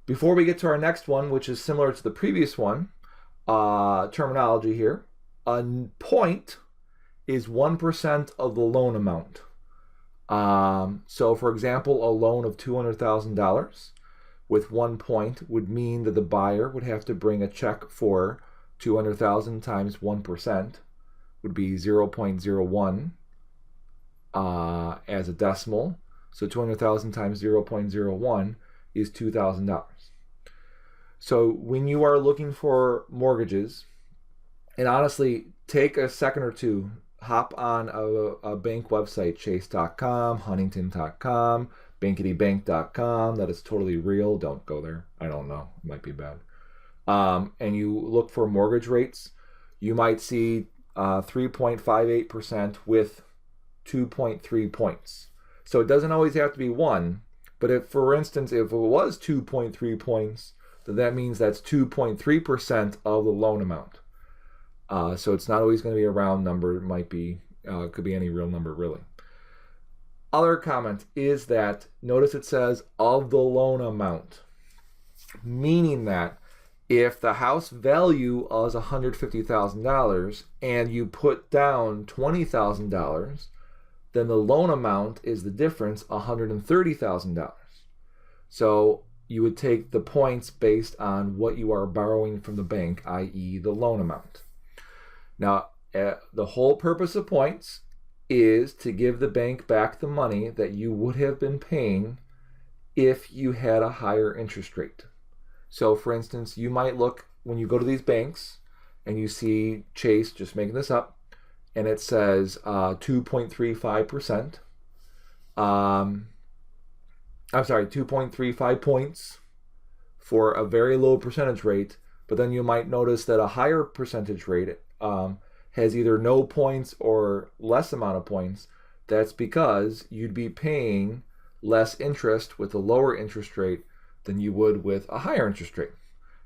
Before we get to our next one, which is similar to the previous one, terminology here, a point is 1% of the loan amount. So, for example, a loan of $200,000 with 1 point would mean that the buyer would have to bring a check for 200,000 times 1% would be 0.01 as a decimal. So 200,000 times 0.01 is $2,000. So when you are looking for mortgages, and honestly, take a second or two, hop on a bank website, chase.com, huntington.com, bankitybank.com. That is totally real. Don't go there. I don't know. It might be bad. And you look for mortgage rates, you might see 3.58% with 2.3 points. So it doesn't always have to be 1, but if, for instance, if it was 2.3 points, then that means that's 2.3% of the loan amount. So it's not always going to be a round number. It might be, could be any real number, really. Other comment is that, notice it says of the loan amount, meaning that if the house value is $150,000 and you put down $20,000, then the loan amount is the difference, $130,000. So you would take the points based on what you are borrowing from the bank, i.e. the loan amount. Now, the whole purpose of points is to give the bank back the money that you would have been paying if you had a higher interest rate. So, for instance, you might look when you go to these banks and you see Chase, just making this up, and it says 2.35%. I'm sorry, 2.35 points for a very low percentage rate, but then you might notice that a higher percentage rate has either no points or less amount of points. That's because you'd be paying less interest with a lower interest rate than you would with a higher interest rate,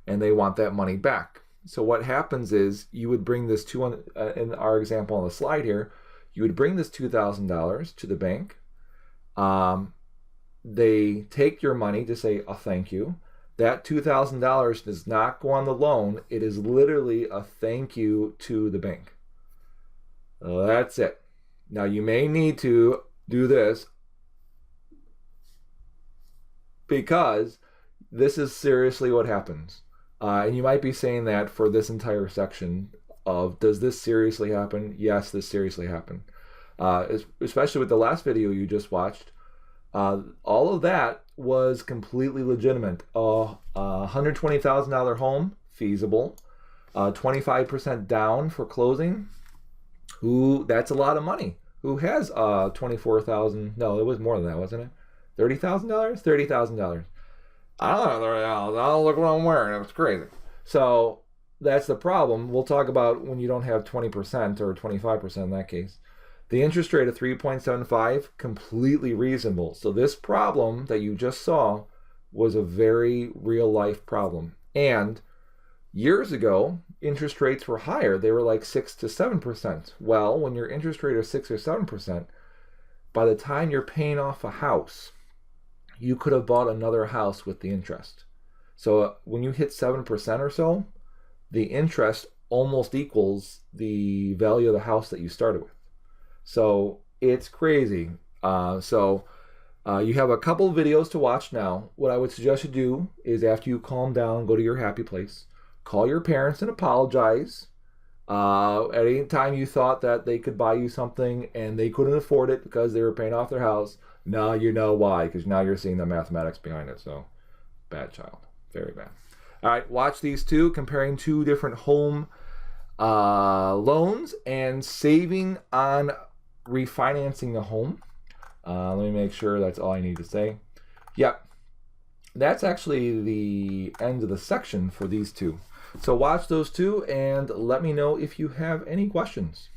and they want that money back. So what happens is you would bring this in our example on the slide here, you would bring this $2,000 to the bank. They take your money to say a thank you. That $2,000 does not go on the loan. It is literally a thank you to the bank. That's it. Now you may need to do this because this is seriously what happens. And you might be saying that for this entire section of, does this seriously happen? Yes, this seriously happened. Especially with the last video you just watched. All of that was completely legitimate. $120,000 home, feasible. 25% down for closing. That's a lot of money. Who has $24,000? No, it was more than that, wasn't it? $30,000? $30,000. I don't know, I don't look what I'm wearing. It was crazy. So that's the problem. We'll talk about when you don't have 20% or 25% in that case. The interest rate of 3.75, completely reasonable. So this problem that you just saw was a very real life problem. And years ago, interest rates were higher. They were like 6 to 7%. Well, when your interest rate is 6 or 7%, by the time you're paying off a house, you could have bought another house with the interest. So when you hit 7% or so, the interest almost equals the value of the house that you started with. So it's crazy. You have a couple of videos to watch now. What I would suggest you do is, after you calm down, go to your happy place, call your parents and apologize. At any time you thought that they could buy you something and they couldn't afford it because they were paying off their house, now you know why, because now you're seeing the mathematics behind it. So, bad child. Very bad. All right, watch these two, comparing two different home loans and saving on refinancing the home. Let me make sure that's all I need to say. Yep. That's actually the end of the section for these two. So watch those two and let me know if you have any questions.